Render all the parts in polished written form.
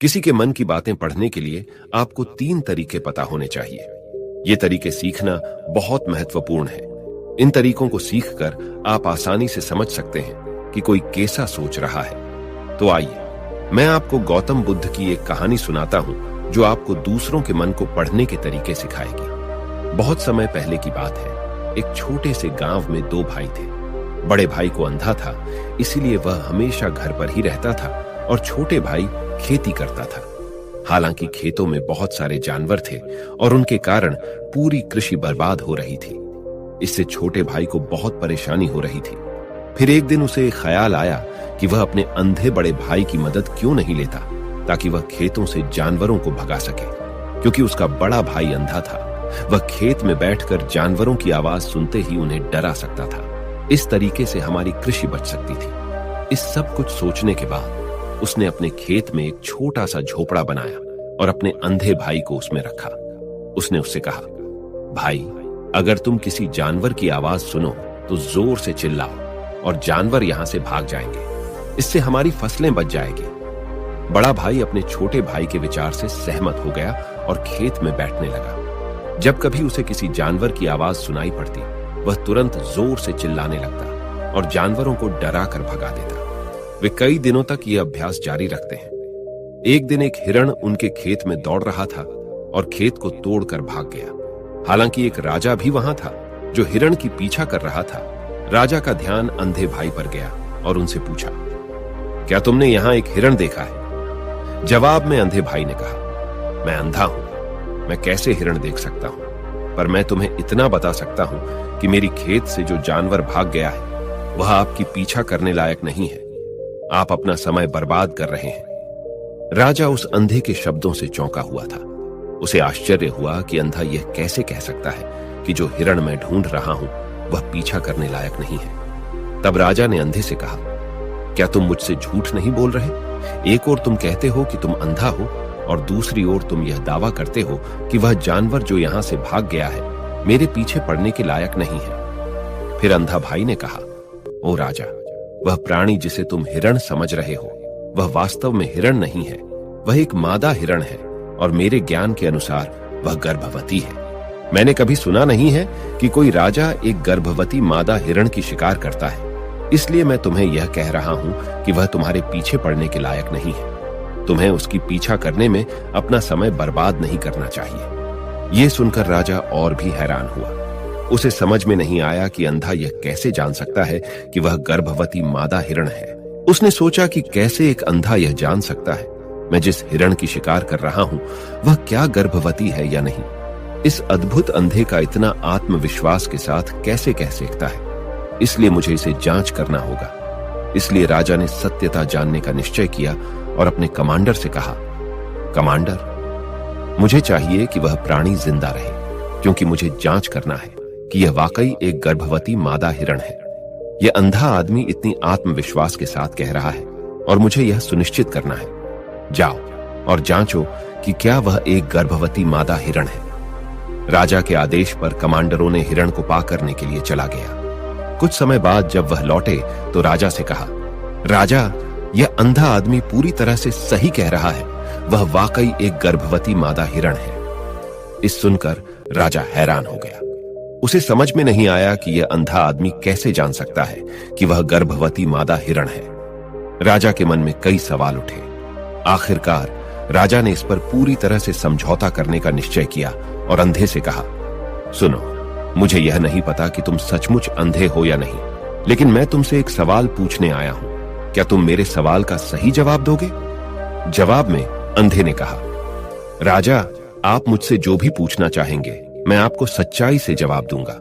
किसी के मन की बातें पढ़ने के लिए आपको 3 तरीके पता होने चाहिए। ये तरीके सीखना बहुत महत्वपूर्ण है। इन तरीकों को सीखकर आप आसानी से समझ सकते हैं कि कोई कैसा सोच रहा है। तो आइए, मैं आपको गौतम बुद्ध की एक कहानी सुनाता हूं जो आपको दूसरों के मन को पढ़ने के तरीके सिखाएगी। बहुत समय पहले की बात है। एक छोटे से गांव में 2 भाई थे। बड़े भाई को अंधा था, इसीलिए वह हमेशा घर पर ही रहता था और छोटे भाई खेती करता था। हालांकि खेतों में बहुत सारे जानवर थे और उनके कारण पूरी कृषि बर्बाद हो रही थी। इससे छोटे भाई को बहुत परेशानी हो रही थी। फिर एक दिन उसे ख्याल आया कि वह अपने अंधे बड़े भाई की मदद क्यों नहीं लेता, ताकि वह खेतों से जानवरों को भगा सके। क्योंकि उसका बड़ा भाई अंधा था, वह खेत में बैठकर जानवरों की आवाज सुनते ही उन्हें डरा सकता था। इस तरीके से हमारी कृषि बच सकती थी। इस सब कुछ सोचने के बाद उसने अपने खेत में एक छोटा सा झोपड़ा बनाया और अपने अंधे भाई को उसमें रखा। उसने उससे कहा, भाई, अगर तुम किसी जानवर की आवाज सुनो तो जोर से चिल्लाओ और जानवर यहां से भाग जाएंगे। इससे हमारी फसलें बच जाएगी। बड़ा भाई अपने छोटे भाई के विचार से सहमत हो गया और खेत में बैठने लगा। जब कभी उसे किसी जानवर की आवाज सुनाई पड़ती, वह तुरंत जोर से चिल्लाने लगता और जानवरों को डरा कर भगा देता। वे कई दिनों तक यह अभ्यास जारी रखते हैं। एक दिन एक हिरण उनके खेत में दौड़ रहा था और खेत को तोड़कर भाग गया। हालांकि एक राजा भी वहां था जो हिरण की पीछा कर रहा था। राजा का ध्यान अंधे भाई पर गया और उनसे पूछा, क्या तुमने यहां एक हिरण देखा है? जवाब में अंधे भाई ने कहा, मैं अंधा हूं, मैं कैसे हिरण देख सकता हूं? पर मैं तुम्हें इतना बता सकता हूं कि मेरी खेत से जो जानवर भाग गया है वह आपकी पीछा करने लायक नहीं है। आप अपना समय बर्बाद कर रहे हैं। राजा उस अंधे के शब्दों से चौंका हुआ था। उसे आश्चर्य हुआ कि अंधा यह कैसे कह सकता है कि जो हिरण मैं ढूंढ रहा हूं वह पीछा करने लायक नहीं है। तब राजा ने अंधे से कहा, क्या तुम मुझसे झूठ नहीं बोल रहे? एक ओर तुम कहते हो कि तुम अंधा हो और दूसरी ओर तुम यह दावा करते हो कि वह जानवर जो यहां से भाग गया है मेरे पीछे पड़ने के लायक नहीं है। फिर अंधा भाई ने कहा, ओ राजा, वह प्राणी जिसे तुम हिरण समझ रहे हो वह वास्तव में हिरण नहीं है। वह एक मादा हिरण है और मेरे ज्ञान के अनुसार वह गर्भवती है। मैंने कभी सुना नहीं है कि कोई राजा एक गर्भवती मादा हिरण की शिकार करता है। इसलिए मैं तुम्हें यह कह रहा हूं कि वह तुम्हारे पीछे पड़ने के लायक नहीं है। तुम्हें उसकी पीछा करने में अपना समय बर्बाद नहीं करना चाहिए। यह सुनकर राजा और भी हैरान हुआ। उसे समझ में नहीं आया कि अंधा यह कैसे जान सकता है कि वह गर्भवती मादा हिरण है। उसने सोचा कि कैसे एक अंधा यह जान सकता है मैं जिस हिरण की शिकार कर रहा हूं वह क्या गर्भवती है या नहीं। इस अद्भुत अंधे का इतना आत्मविश्वास के साथ कैसे कह सकता है? इसलिए मुझे इसे जांच करना होगा। इसलिए राजा ने सत्यता जानने का निश्चय किया और अपने कमांडर से कहा, कमांडर, मुझे चाहिए कि वह प्राणी जिंदा रहे, क्योंकि मुझे जांच करना है कि यह वाकई एक गर्भवती मादा हिरण है। यह अंधा आदमी इतनी आत्मविश्वास के साथ कह रहा है और मुझे यह सुनिश्चित करना है। जाओ और जांचो कि क्या वह एक गर्भवती मादा हिरण है। राजा के आदेश पर कमांडरों ने हिरण को पा करने के लिए चला गया। कुछ समय बाद जब वह लौटे तो राजा से कहा, राजा, यह अंधा आदमी पूरी तरह से सही कह रहा है। वह वाकई एक गर्भवती मादा हिरण है। इस सुनकर राजा हैरान हो गया। उसे समझ में नहीं आया कि यह अंधा आदमी कैसे जान सकता है कि वह गर्भवती मादा हिरण है। राजा के मन में कई सवाल उठे। आखिरकार राजा ने इस पर पूरी तरह से समझौता करने का निश्चय किया और अंधे से कहा, सुनो, मुझे यह नहीं पता कि तुम सचमुच अंधे हो या नहीं, लेकिन मैं तुमसे एक सवाल पूछने आया हूं। क्या तुम मेरे सवाल का सही जवाब दोगे? जवाब में अंधे ने कहा, राजा, आप मुझसे जो भी पूछना चाहेंगे मैं आपको सच्चाई से जवाब दूंगा।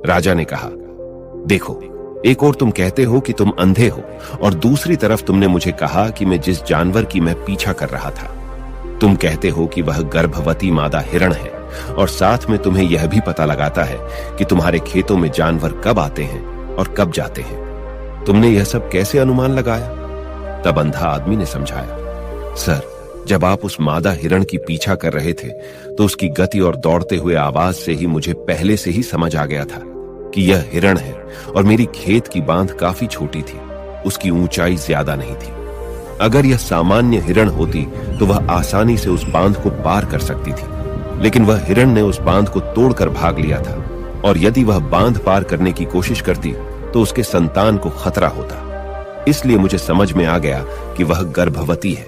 राजा ने कहा, देखो, एक ओर तुम कहते हो कि तुम अंधे हो और दूसरी तरफ तुमने मुझे कहा कि मैं जिस जानवर की मैं पीछा कर रहा था, तुम कहते हो कि वह गर्भवती मादा हिरण है और साथ में तुम्हें यह भी पता लगाता है कि तुम्हारे खेतों में जानवर कब आते हैं और कब जाते हैं। तुमने यह सब कैसे अनुमान लगाया? तब अंधा आदमी ने समझाया, सर, जब आप उस मादा हिरण की पीछा कर रहे थे तो उसकी गति और दौड़ते हुए आवाज से ही मुझे पहले से ही समझ आ गया था कि यह हिरण है और मेरी खेत की बांध काफी छोटी थी, उसकी ऊंचाई ज्यादा नहीं थी। अगर यह सामान्य हिरण होती तो वह आसानी से उस बांध को पार कर सकती थी, लेकिन वह हिरण ने उस बांध को तोड़कर भाग लिया था, और यदि वह बांध पार करने की कोशिश करती तो उसके संतान को खतरा होता। इसलिए मुझे समझ में आ गया कि वह गर्भवती है।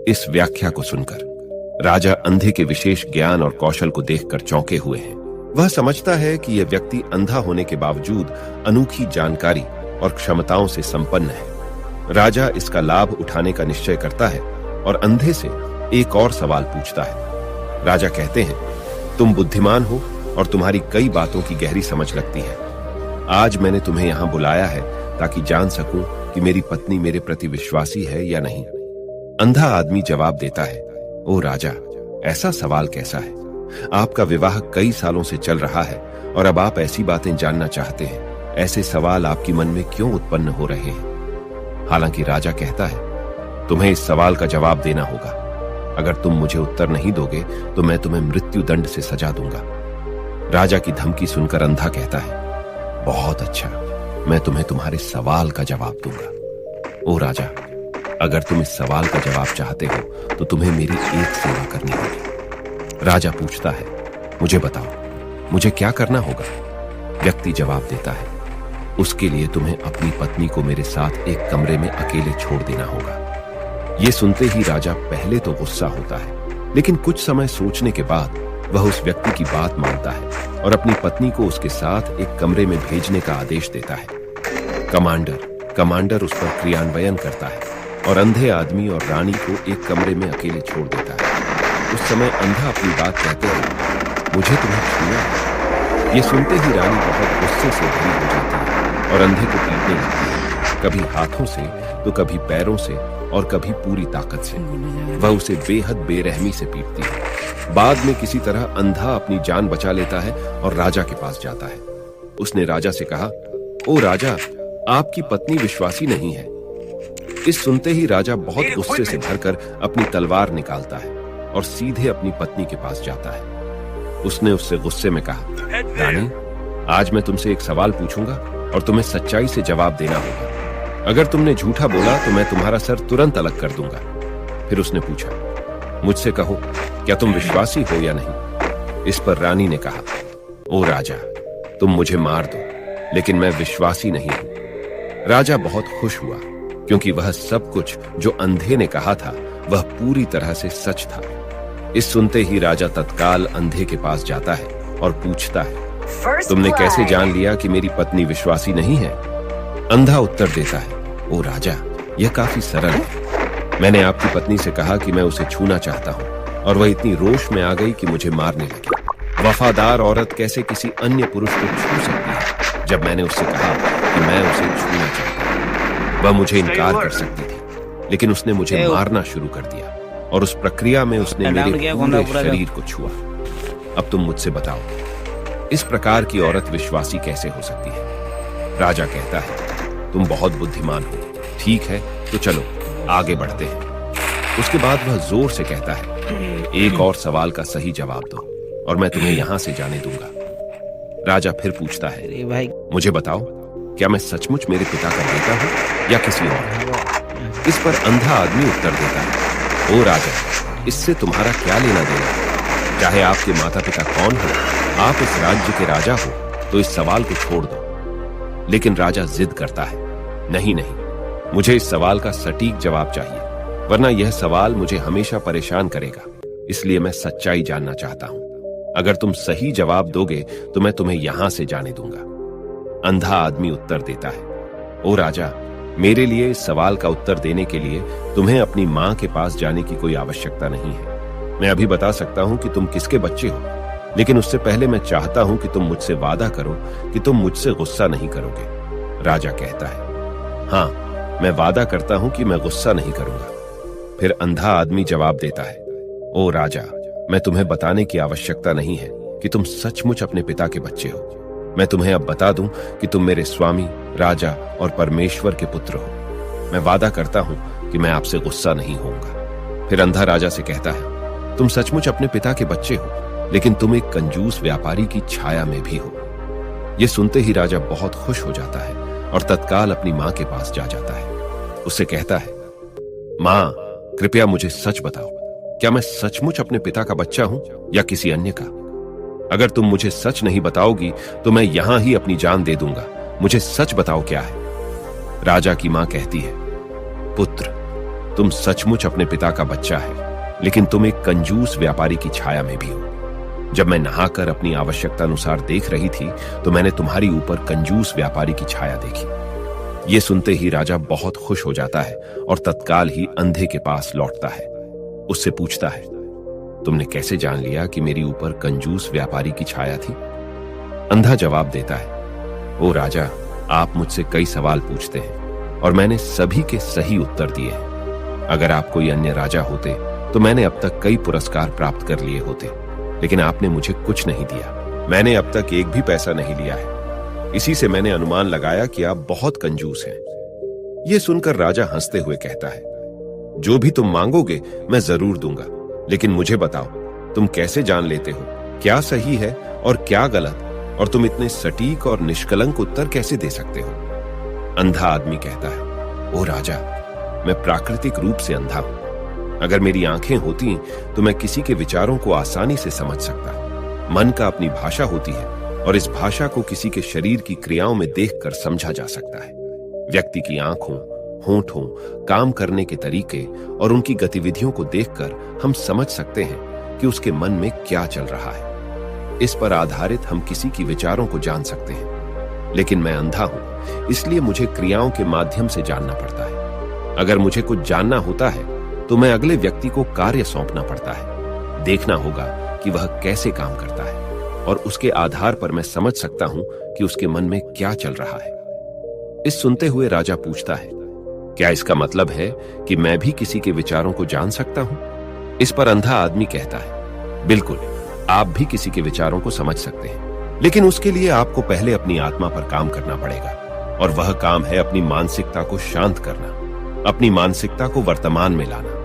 इस व्याख्या को सुनकर राजा अंधे के विशेष ज्ञान और कौशल को देखकर चौंके हुए हैं। वह समझता है कि यह व्यक्ति अंधा होने के बावजूद अनोखी जानकारी और क्षमताओं से संपन्न है। राजा इसका लाभ उठाने का निश्चय करता है और अंधे से एक और सवाल पूछता है। राजा कहते हैं, तुम बुद्धिमान हो और तुम्हारी कई बातों की गहरी समझ लगती है। आज मैंने तुम्हें यहां बुलाया है ताकि जान सकूं कि मेरी पत्नी मेरे प्रति विश्वासी है या नहीं। अंधा आदमी जवाब देता है, ओ राजा, ऐसा सवाल कैसा है? आपका विवाह कई सालों से चल रहा है और अब आप ऐसी बातें जानना चाहते हैं। ऐसे सवाल आपके मन में क्यों उत्पन्न हो रहे हैं? हालांकि राजा कहता है, तुम्हें इस सवाल का जवाब देना होगा। अगर तुम मुझे उत्तर नहीं दोगे तो मैं तुम्हें मृत्यु दंड से सजा दूंगा। राजा की धमकी सुनकर अंधा कहता है, बहुत अच्छा, मैं तुम्हें तुम्हारे सवाल का जवाब दूंगा। ओ राजा, अगर तुम इस सवाल का जवाब चाहते हो तो तुम्हें मेरी एक सेवा करनी होगी। राजा पूछता है, मुझे बताओ, मुझे क्या करना होगा? व्यक्ति जवाब देता है, उसके लिए तुम्हें अपनी पत्नी को मेरे साथ एक कमरे में अकेले छोड़ देना होगा। यह सुनते ही राजा पहले तो गुस्सा होता है, लेकिन कुछ समय सोचने के बाद वह उस व्यक्ति की बात मानता है और अपनी पत्नी को उसके साथ एक कमरे में भेजने का आदेश देता है। कमांडर उस पर क्रियान्वयन करता है और अंधे आदमी और रानी को एक कमरे में अकेले छोड़ देता है। उस समय अंधा अपनी बात कहते हैं, मुझे तुम्हें छूना है। ये सुनते ही रानी बहुत गुस्से से भरी हो जाती है और अंधे को पीटने लगती है, कभी हाथों से तो कभी पैरों से और कभी पूरी ताकत से। वह उसे बेहद बेरहमी से पीटती है। बाद में किसी तरह अंधा अपनी जान बचा लेता है और राजा के पास जाता है। उसने राजा से कहा, ओ राजा, आपकी पत्नी विश्वासी नहीं है। इस सुनते ही राजा बहुत गुस्से से भरकर अपनी तलवार निकालता है और सीधे अपनी पत्नी के पास जाता है। उसने उससे गुस्से में कहा, रानी, आज मैं तुमसे एक सवाल पूछूंगा और तुम्हें सच्चाई से जवाब देना होगा। अगर तुमने झूठा बोला तो मैं तुम्हारा सर तुरंत अलग कर दूंगा। फिर उसने पूछा, मुझसे कहो, क्या तुम विश्वासी हो या नहीं? इस पर रानी ने कहा, ओ राजा, तुम मुझे मार दो, लेकिन मैं विश्वासी नहीं हूं। राजा बहुत खुश हुआ क्योंकि वह सब कुछ जो अंधे ने कहा था वह पूरी तरह से सच था। इस सुनते ही राजा तत्काल अंधे के पास जाता है और पूछता है, तुमने कैसे जान लिया कि मेरी पत्नी विश्वासी नहीं है? अंधा उत्तर देता है, ओ राजा, यह काफी सरल है। मैंने आपकी पत्नी से कहा कि मैं उसे छूना चाहता हूँ और वह इतनी रोष में आ गई कि मुझे मारने लगी। वफादार औरत कैसे किसी अन्य पुरुष को छू सकती है? जब मैंने उससे कहा कि मैं उसे छूना चाहता हूँ, वह मुझे इनकार कर सकती थी, लेकिन उसने मुझे मारना शुरू कर दिया और उस प्रक्रिया में उसने मेरे पूरे शरीर को छुआ। अब तुम मुझसे बताओ, इस प्रकार की औरत विश्वासी कैसे हो सकती है? राजा कहता है, तुम बहुत बुद्धिमान हो। ठीक है, तो चलो आगे बढ़ते हैं। उसके बाद वह जोर से कहता है, एक और सवाल का सही जवाब दो और मैं तुम्हें यहां से जाने दूंगा। राजा फिर पूछता है, मुझे बताओ, क्या मैं सचमुच मेरे पिता का बेटा हूं या किसी और? इस पर अंधा आदमी उत्तर देता है, ओ राजा, इससे तुम्हारा क्या लेना देना? चाहे आपके माता पिता कौन हो, आप इस राज्य के राजा हो, तो इस सवाल को छोड़ दो। लेकिन राजा जिद करता है, नहीं, मुझे इस सवाल का सटीक जवाब चाहिए, वरना यह सवाल मुझे हमेशा परेशान करेगा। इसलिए मैं सच्चाई जानना चाहता हूं। अगर तुम सही जवाब दोगे तो मैं तुम्हें यहां से जाने दूंगा। अंधा आदमी उत्तर देता है, ओ राजा, मेरे लिए इस सवाल का उत्तर देने के लिए तुम्हें अपनी मां के पास जाने की कोई आवश्यकता नहीं है। मैं अभी बता सकता हूं कि तुम किसके बच्चे हो, लेकिन उससे पहले मैं चाहता हूं कि तुम मुझसे वादा करो कि तुम मुझसे गुस्सा नहीं करोगे। राजा कहता है, हाँ, मैं वादा करता हूं कि मैं गुस्सा नहीं करूंगा। फिर अंधा आदमी जवाब देता है, ओ राजा, मैं तुम्हें बताने की आवश्यकता नहीं है कि तुम सचमुच अपने पिता के बच्चे हो। मैं तुम्हें अब बता दूं कि तुम मेरे स्वामी, राजा और परमेश्वर के पुत्र हो। मैं वादा करता हूं कि मैं आपसे गुस्सा नहीं होऊंगा। फिर अंधा राजा से कहता है, तुम सचमुच अपने पिता के बच्चे हो, लेकिन तुम एक कंजूस व्यापारी की छाया में भी हो। यह सुनते ही राजा बहुत खुश हो जाता है और तत्काल अपनी मां के पास जा जाता है। उससे कहता है, मां, कृपया मुझे सच बताओ, क्या मैं सचमुच अपने पिता का बच्चा हूं या किसी अन्य का? अगर तुम मुझे सच नहीं बताओगी तो मैं यहां ही अपनी जान दे दूंगा। मुझे सच बताओ क्या है। राजा की मां कहती है, पुत्र, तुम सचमुच अपने पिता का बच्चा है, लेकिन तुम एक कंजूस व्यापारी की छाया में भी हो। जब मैं नहाकर अपनी आवश्यकता अनुसार देख रही थी तो मैंने तुम्हारी ऊपर कंजूस व्यापारी की छाया देखी। यह सुनते ही राजा बहुत खुश हो जाता है और तत्काल ही अंधे के पास लौटता है। उससे पूछता है, तुमने कैसे जान लिया कि मेरी ऊपर कंजूस व्यापारी की छाया थी? अंधा जवाब देता है, ओ राजा, आप मुझसे कई सवाल पूछते हैं और मैंने सभी के सही उत्तर दिए हैं। अगर आप कोई अन्य राजा होते तो मैंने अब तक कई पुरस्कार प्राप्त कर लिए होते, लेकिन आपने मुझे कुछ नहीं दिया। मैंने अब तक एक भी पैसा नहीं लिया है। इसी से मैंने अनुमान लगाया कि आप बहुत कंजूस हैं। यह सुनकर राजा हंसते हुए कहता है, जो भी तुम मांगोगे मैं जरूर दूंगा, लेकिन मुझे बताओ, तुम कैसे जान लेते हो क्या सही है और क्या गलत, और तुम इतने सटीक और निष्कलंक उत्तर कैसे दे सकते हो? अंधा आदमी कहता है, ओ राजा, मैं प्राकृतिक रूप से अंधा हूं। अगर मेरी आंखें होती तो मैं किसी के विचारों को आसानी से समझ सकता। मन का अपनी भाषा होती है और इस भाषा को किसी के शरीर की क्रियाओं में देखकर समझा जा सकता है। व्यक्ति की आंखों, होठों, काम करने के तरीके और उनकी गतिविधियों को देखकर हम समझ सकते हैं कि उसके मन में क्या चल रहा है। इस पर आधारित हम किसी की विचारों को जान सकते हैं, लेकिन मैं अंधा हूं, इसलिए मुझे क्रियाओं के माध्यम से जानना पड़ता है। अगर मुझे कुछ जानना होता है तो मैं अगले व्यक्ति को कार्य सौंपना पड़ता है। देखना होगा कि वह कैसे काम करता है और उसके आधार पर मैं समझ सकता हूं कि उसके मन में क्या चल रहा है। इस सुनते हुए राजा पूछता है, क्या इसका मतलब है कि मैं भी किसी के विचारों को जान सकता हूं? इस पर अंधा आदमी कहता है, बिल्कुल, आप भी किसी के विचारों को समझ सकते हैं, लेकिन उसके लिए आपको पहले अपनी आत्मा पर काम करना पड़ेगा, और वह काम है अपनी मानसिकता को शांत करना, अपनी मानसिकता को वर्तमान में लाना।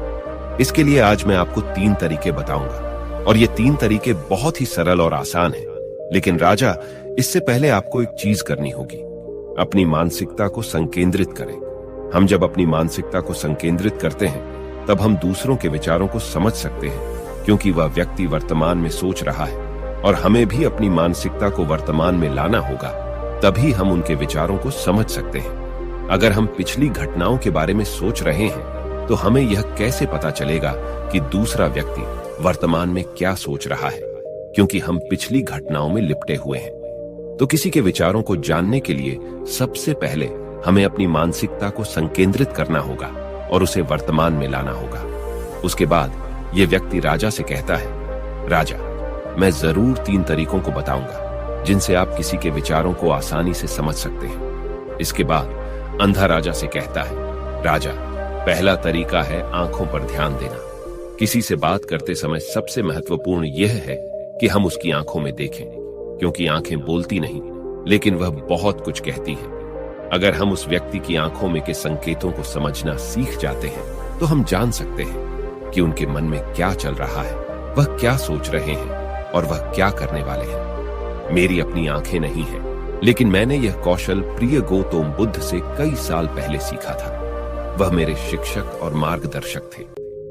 इसके लिए आज मैं आपको 3 तरीके बताऊंगा, और ये 3 तरीके बहुत ही सरल और आसान हैं। लेकिन राजा, इससे पहले आपको एक चीज करनी होगी, अपनी मानसिकता को संकेंद्रित करें। हम जब अपनी मानसिकता को संकेंद्रित करते हैं तब हम दूसरों के विचारों को समझ सकते हैं, क्योंकि वह व्यक्ति वर्तमान में सोच रहा है, और हमें भी अपनी मानसिकता को वर्तमान में लाना होगा, तभी हम उनके विचारों को समझ सकते हैं। अगर हम पिछली घटनाओं के बारे में सोच रहे हैं तो हमें यह कैसे पता चलेगा कि दूसरा व्यक्ति वर्तमान में क्या सोच रहा है, क्योंकि हम पिछली घटनाओं में लिपटे हुए हैं। तो किसी के विचारों को जानने के लिए सबसे पहले हमें अपनी मानसिकता को संकेंद्रित करना होगा और उसे वर्तमान में लाना होगा। उसके बाद यह व्यक्ति राजा से कहता है, राजा, मैं जरूर 3 तरीकों को बताऊंगा जिनसे आप किसी के विचारों को आसानी से समझ सकते हैं। इसके बाद अंधा राजा से कहता है, राजा, पहला तरीका है आंखों पर ध्यान देना। किसी से बात करते समय सबसे महत्वपूर्ण यह है कि हम उसकी आंखों में देखें, क्योंकि आंखें बोलती नहीं, लेकिन वह बहुत कुछ कहती हैं। अगर हम उस व्यक्ति की आंखों में के संकेतों को समझना सीख जाते हैं तो हम जान सकते हैं कि उनके मन में क्या चल रहा है, वह क्या सोच रहे हैं और वह क्या करने वाले हैं। मेरी अपनी आंखें नहीं हैं, लेकिन मैंने यह कौशल प्रिय गौतम बुद्ध से कई साल पहले सीखा था। वह मेरे शिक्षक और मार्गदर्शक थे।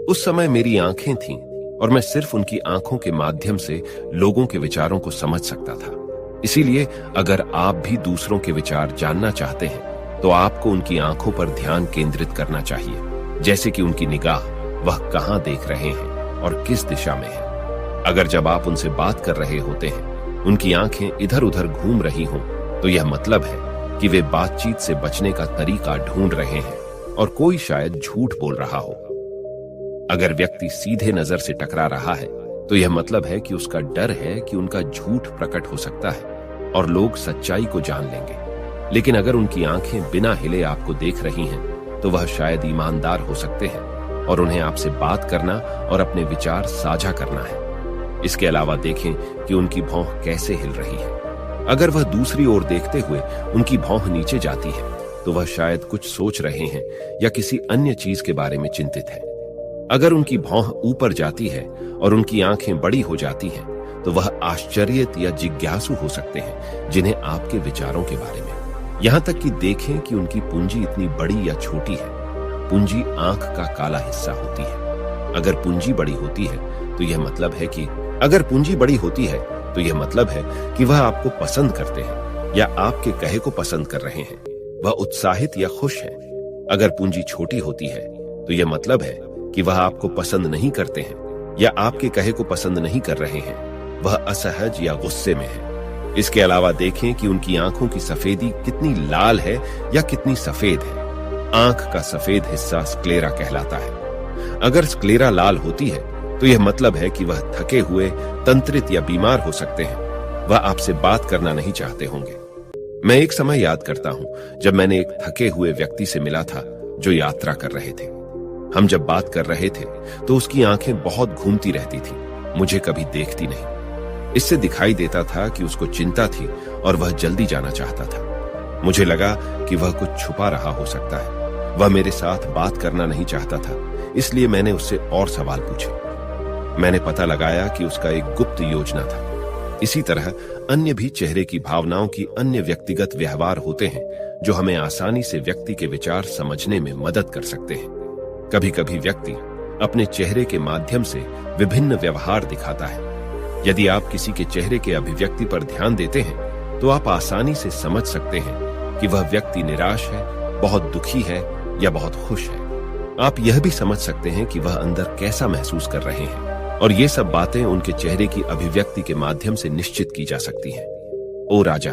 उस समय मेरी आंखें थीं और मैं सिर्फ उनकी आंखों के माध्यम से लोगों के विचारों को समझ सकता था। इसीलिए अगर आप भी दूसरों के विचार जानना चाहते हैं तो आपको उनकी आंखों पर ध्यान केंद्रित करना चाहिए, जैसे कि उनकी निगाह, वह कहां देख रहे हैं और किस दिशा में है। अगर जब आप उनसे बात कर रहे होते हैं उनकी आंखें इधर उधर घूम रही हों तो यह मतलब है कि वे बातचीत से बचने का तरीका ढूंढ रहे हैं और कोई शायद झूठ बोल रहा हो। अगर व्यक्ति सीधे नजर से टकरा रहा है तो यह मतलब है कि उसका डर है कि उनका झूठ प्रकट हो सकता है और लोग सच्चाई को जान लेंगे। लेकिन अगर उनकी आंखें बिना हिले आपको देख रही हैं तो वह शायद ईमानदार हो सकते हैं और उन्हें आपसे बात करना और अपने विचार साझा करना है। इसके अलावा देखें कि उनकी भौं कैसे हिल रही है। अगर वह दूसरी ओर देखते हुए उनकी भौं नीचे जाती है तो वह शायद कुछ सोच रहे हैं या किसी अन्य चीज के बारे में चिंतित है। अगर उनकी भौं ऊपर जाती है और उनकी आंखें बड़ी हो जाती हैं तो वह आश्चर्यित या जिज्ञासु हो सकते हैं जिन्हें आपके विचारों के बारे में। यहां तक कि देखें कि उनकी पूंजी इतनी बड़ी या छोटी है। पूंजी आंख का काला हिस्सा होती है। अगर पूंजी बड़ी होती है तो यह मतलब है कि वह आपको पसंद करते हैं या आपके कहे को पसंद कर रहे हैं। वह उत्साहित या खुश हैं। अगर पूंजी छोटी होती है तो यह मतलब है कि वह आपको पसंद नहीं करते हैं या आपके कहे को पसंद नहीं कर रहे हैं। वह असहज या गुस्से में है। इसके अलावा देखें कि उनकी आंखों की सफेदी कितनी लाल है या कितनी सफेद है। आंख का सफेद हिस्सा स्क्लेरा कहलाता है। अगर स्क्लेरा लाल होती है तो यह मतलब है कि वह थके हुए, तंत्रित या बीमार हो सकते हैं। वह आपसे बात करना नहीं चाहते होंगे। मैं एक समय याद करता हूं जब मैंने एक थके हुए व्यक्ति से मिला था जो यात्रा कर रहे थे। हम जब बात कर रहे थे तो उसकी आंखें बहुत घूमती रहती थी, मुझे कभी देखती नहीं। इससे दिखाई देता था कि उसको चिंता थी और वह जल्दी जाना चाहता था। मुझे लगा कि वह कुछ छुपा रहा हो सकता है। वह मेरे साथ बात करना नहीं चाहता था, इसलिए मैंने उससे और सवाल पूछे। मैंने पता लगाया कि उसका एक गुप्त योजना था। इसी तरह अन्य भी चेहरे की भावनाओं की अन्य व्यक्तिगत व्यवहार होते हैं जो हमें आसानी से व्यक्ति के विचार समझने में मदद कर सकते हैं। कभी कभी व्यक्ति अपने चेहरे के माध्यम से विभिन्न व्यवहार दिखाता है। यदि आप किसी के चेहरे के अभिव्यक्ति पर ध्यान देते हैं तो आप आसानी से समझ सकते हैं कि वह व्यक्ति निराश है, बहुत दुखी है या बहुत खुश है। आप यह भी समझ सकते हैं कि वह अंदर कैसा महसूस कर रहे हैं, और ये सब बातें उनके चेहरे की अभिव्यक्ति के माध्यम से निश्चित की जा सकती हैं। ओ राजा,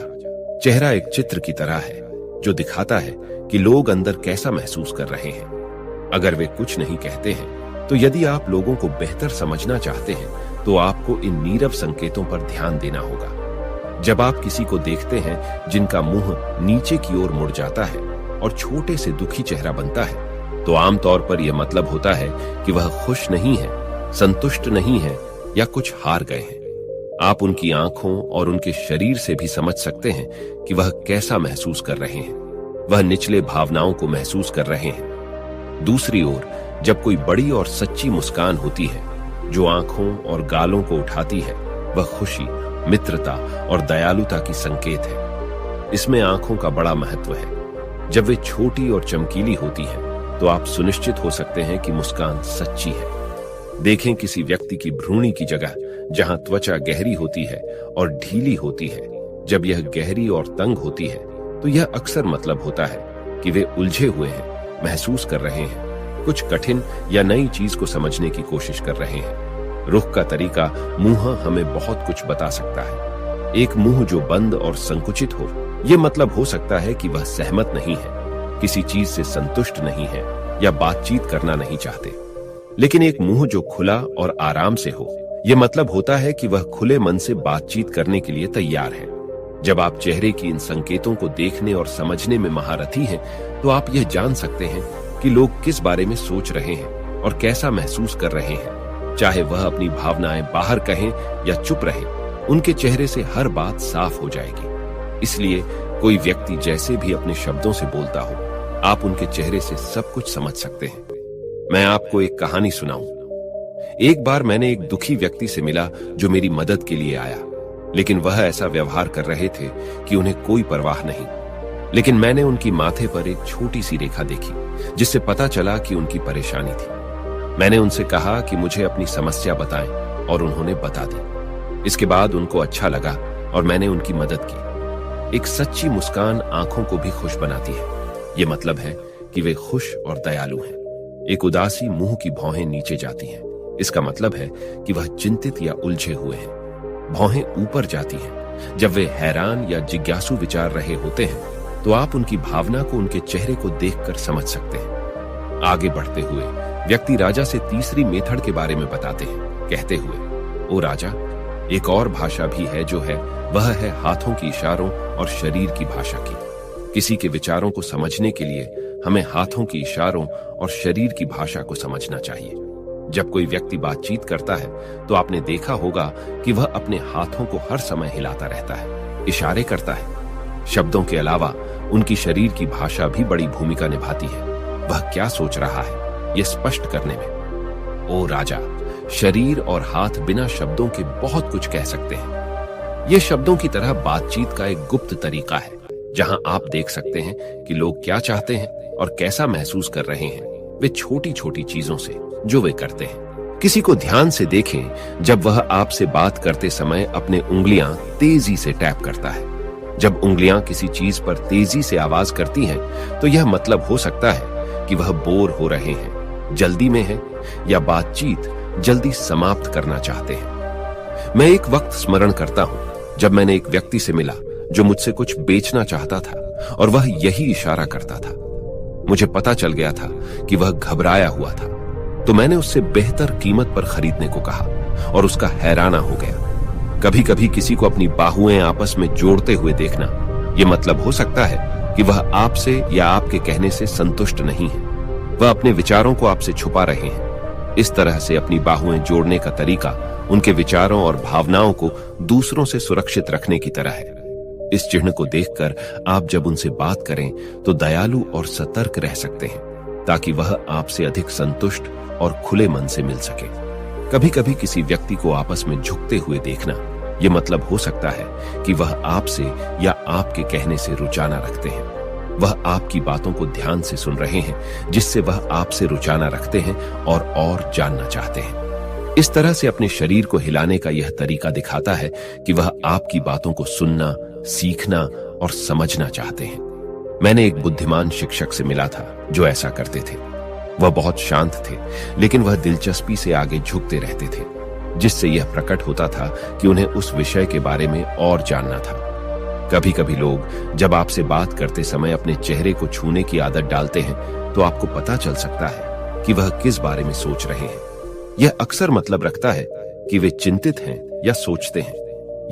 चेहरा एक चित्र की तरह है जो दिखाता है कि लोग अंदर कैसा महसूस कर रहे हैं। अगर वे कुछ नहीं कहते हैं तो यदि आप लोगों को बेहतर समझना चाहते हैं तो आपको इन नीरव संकेतों पर ध्यान देना होगा। जब आप किसी को देखते हैं जिनका मुंह नीचे की ओर मुड़ जाता है और छोटे से दुखी चेहरा बनता है, तो आमतौर पर यह मतलब होता है कि वह खुश नहीं है, संतुष्ट नहीं है या कुछ हार गए हैं। आप उनकी आंखों और उनके शरीर से भी समझ सकते हैं कि वह कैसा महसूस कर रहे हैं। वह निचले भावनाओं को महसूस कर रहे हैं। दूसरी ओर, जब कोई बड़ी और सच्ची मुस्कान होती है जो आंखों और गालों को उठाती है, वह खुशी, मित्रता और दयालुता की संकेत है। इसमें आंखों का बड़ा महत्व है। जब वे छोटी और चमकीली होती हैं, तो आप सुनिश्चित हो सकते हैं कि मुस्कान सच्ची है। देखें किसी व्यक्ति की भ्रूणी की जगह जहां त्वचा गहरी होती है और ढीली होती है। जब यह गहरी और तंग होती है तो यह अक्सर मतलब होता है कि वे उलझे हुए हैं, महसूस कर रहे हैं, कुछ कठिन या नई चीज को समझने की कोशिश कर रहे हैं। रुख का तरीका मुंह हमें बहुत कुछ बता सकता है। एक मुंह जो बंद और संकुचित हो, यह मतलब हो सकता है कि वह सहमत नहीं है, किसी चीज से संतुष्ट नहीं है या बातचीत करना नहीं चाहते। लेकिन एक मुंह जो खुला और आराम से हो, यह मतलब होता है कि वह खुले मन से बातचीत करने के लिए तैयार है। जब आप चेहरे की इन संकेतों को देखने और समझने में महारथी हैं, तो आप यह जान सकते हैं कि लोग किस बारे में सोच रहे हैं और कैसा महसूस कर रहे हैं। चाहे वह अपनी भावनाएं बाहर कहें या चुप रहे, उनके चेहरे से हर बात साफ हो जाएगी। इसलिए कोई व्यक्ति जैसे भी अपने शब्दों से बोलता हो, आप उनके चेहरे से सब कुछ समझ सकते हैं। मैं आपको एक कहानी सुनाऊं। एक बार मैंने एक दुखी व्यक्ति से मिला जो मेरी मदद के लिए आया, लेकिन वह ऐसा व्यवहार कर रहे थे कि उन्हें कोई परवाह नहीं। लेकिन मैंने उनकी माथे पर एक छोटी सी रेखा देखी, जिससे पता चला कि उनकी परेशानी थी। मैंने उनसे कहा कि मुझे अपनी समस्या बताएं, और उन्होंने बता दी। इसके बाद उनको अच्छा लगा और मैंने उनकी मदद की। एक सच्ची मुस्कान आंखों को भी खुश बनाती है। ये मतलब है कि वे खुश और दयालु हैं। एक उदासी मुंह की भौहें नीचे जाती हैं। इसका मतलब है कि वह चिंतित या उलझे हुए हैं। भौहें ऊपर जाती हैं जब वे हैरान या जिज्ञासु विचार रहे होते हैं, तो आप उनकी भावना को उनके चेहरे को देखकर समझ सकते हैं। आगे बढ़ते हुए व्यक्ति राजा से तीसरी मेथड के बारे में बताते हैं, कहते हुए, ओ राजा, एक और भाषा भी है जो है, वह है हाथों की इशारों और शरीर की भाषा की। किसी के विचारों को समझने के लिए हमें हाथों की इशारों और शरीर की भाषा को समझना चाहिए। जब कोई व्यक्ति बातचीत करता है तो आपने देखा होगा कि वह अपने हाथों को हर समय हिलाता रहता है, इशारे करता है। शब्दों के अलावा उनकी शरीर की भाषा भी बड़ी भूमिका निभाती है। वह क्या सोच रहा है, यह स्पष्ट करने में। ओ राजा, शरीर और हाथ बिना शब्दों के बहुत कुछ कह सकते हैं। यह शब्दों की तरह बातचीत का एक गुप्त तरीका है, जहां आप देख सकते हैं कि लोग क्या चाहते हैं और कैसा महसूस कर रहे हैं। वे छोटी छोटी चीजों से जो वे करते हैं। किसी को ध्यान से देखें जब वह आपसे बात करते समय अपने उंगलियां तेजी से टैप करता है। जब उंगलियां किसी चीज पर तेजी से आवाज करती हैं, तो यह मतलब हो सकता है कि वह बोर हो रहे हैं, जल्दी में हैं या बातचीत जल्दी समाप्त करना चाहते हैं। मैं एक वक्त स्मरण करता हूं जब मैंने एक व्यक्ति से मिला जो मुझसे कुछ बेचना चाहता था और वह यही इशारा करता था। मुझे पता चल गया था कि वह घबराया हुआ था, तो मैंने उससे बेहतर कीमत पर खरीदने को कहा और उसका हैराना हो गया। कभी कभी किसी को अपनी बाहुएं आपस में जोड़ते हुए देखना, यह मतलब हो सकता है कि वह आपसे या आपके कहने से संतुष्ट नहीं है। वह अपने विचारों को आपसे छुपा रहे हैं। इस तरह से अपनी बाहुएं जोड़ने का तरीका उनके विचारों और भावनाओं को दूसरों से सुरक्षित रखने की तरह है। इस चिन्ह को देखकर आप जब उनसे बात करें तो दयालु और सतर्क रह सकते हैं, ताकि वह आपसे अधिक संतुष्ट और खुले मन से मिल सके। कभी कभी किसी व्यक्ति को आपस में झुकते हुए देखना, यह मतलब हो सकता है कि वह आपसे या आपके कहने से रुचाना रखते हैं। वह आपकी बातों को ध्यान से सुन रहे हैं, जिससे वह आपसे रुचाना रखते हैं और जानना चाहते हैं। इस तरह से अपने शरीर को हिलाने का यह तरीका दिखाता है कि वह आपकी बातों को सुनना, सीखना और समझना चाहते हैं। मैंने एक बुद्धिमान शिक्षक से मिला था जो ऐसा करते थे। वह बहुत शांत थे, लेकिन वह दिलचस्पी से आगे झुकते रहते थे, जिससे यह प्रकट होता था कि उन्हें उस विषय के बारे में और जानना था। कभी कभी लोग जब आपसे बात करते समय अपने चेहरे को छूने की आदत डालते हैं, तो आपको पता चल सकता है कि वह किस बारे में सोच रहे हैं। यह अक्सर मतलब रखता है कि वे चिंतित हैं या सोचते हैं।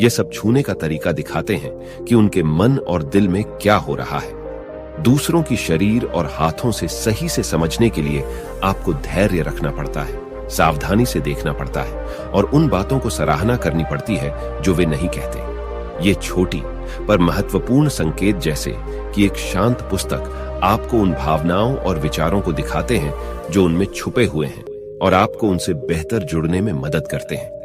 यह सब छूने का तरीका दिखाते हैं कि उनके मन और दिल में क्या हो रहा है। दूसरों की शरीर और हाथों से सही से समझने के लिए आपको धैर्य रखना पड़ता है, सावधानी से देखना पड़ता है और उन बातों को सराहना करनी पड़ती है जो वे नहीं कहते। ये छोटी पर महत्वपूर्ण संकेत, जैसे कि एक शांत पुस्तक, आपको उन भावनाओं और विचारों को दिखाते हैं जो उनमें छुपे हुए हैं और आपको उनसे बेहतर जुड़ने में मदद करते हैं।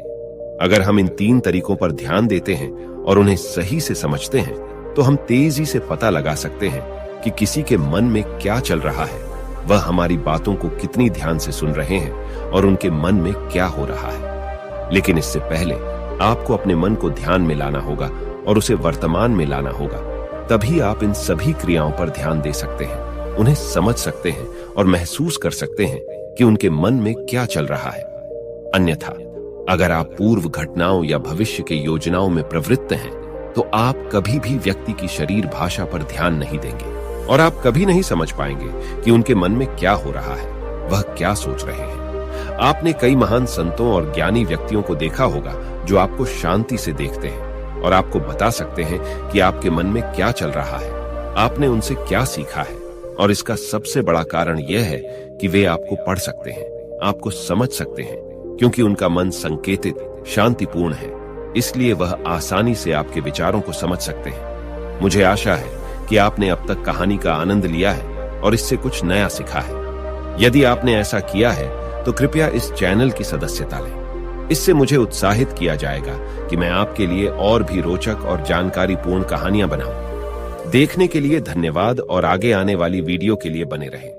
अगर हम इन 3 तरीकों पर ध्यान देते हैं और उन्हें सही से समझते हैं, तो हम तेजी से पता लगा सकते हैं कि किसी के मन में क्या चल रहा है, वह हमारी बातों को कितनी ध्यान से सुन रहे हैं और उनके मन में क्या हो रहा है। लेकिन इससे पहले आपको अपने मन को ध्यान में लाना होगा और उसे वर्तमान में लाना होगा। तभी आप इन सभी क्रियाओं पर ध्यान दे सकते हैं, उन्हें समझ सकते हैं और महसूस कर सकते हैं कि उनके मन में क्या चल रहा है। अन्यथा अगर आप पूर्व घटनाओं या भविष्य के योजनाओं में प्रवृत्त हैं, तो आप कभी भी व्यक्ति की शरीर भाषा पर ध्यान नहीं देंगे और आप कभी नहीं समझ पाएंगे कि उनके मन में क्या हो रहा है, वह क्या सोच रहे हैं। आपने कई महान संतों और ज्ञानी व्यक्तियों को देखा होगा जो आपको शांति से देखते हैं और आपको बता सकते हैं कि आपके मन में क्या चल रहा है, आपने उनसे क्या सीखा है। और इसका सबसे बड़ा कारण यह है कि वे आपको पढ़ सकते हैं, आपको समझ सकते हैं, क्योंकि उनका मन संकेतित, शांतिपूर्ण है। इसलिए वह आसानी से आपके विचारों को समझ सकते हैं। मुझे आशा है कि आपने अब तक कहानी का आनंद लिया है और इससे कुछ नया सीखा है। यदि आपने ऐसा किया है तो कृपया इस चैनल की सदस्यता लें। इससे मुझे उत्साहित किया जाएगा कि मैं आपके लिए और भी रोचक और जानकारीपूर्ण कहानियां बनाऊं। देखने के लिए धन्यवाद और आगे आने वाली वीडियो के लिए बने रहें।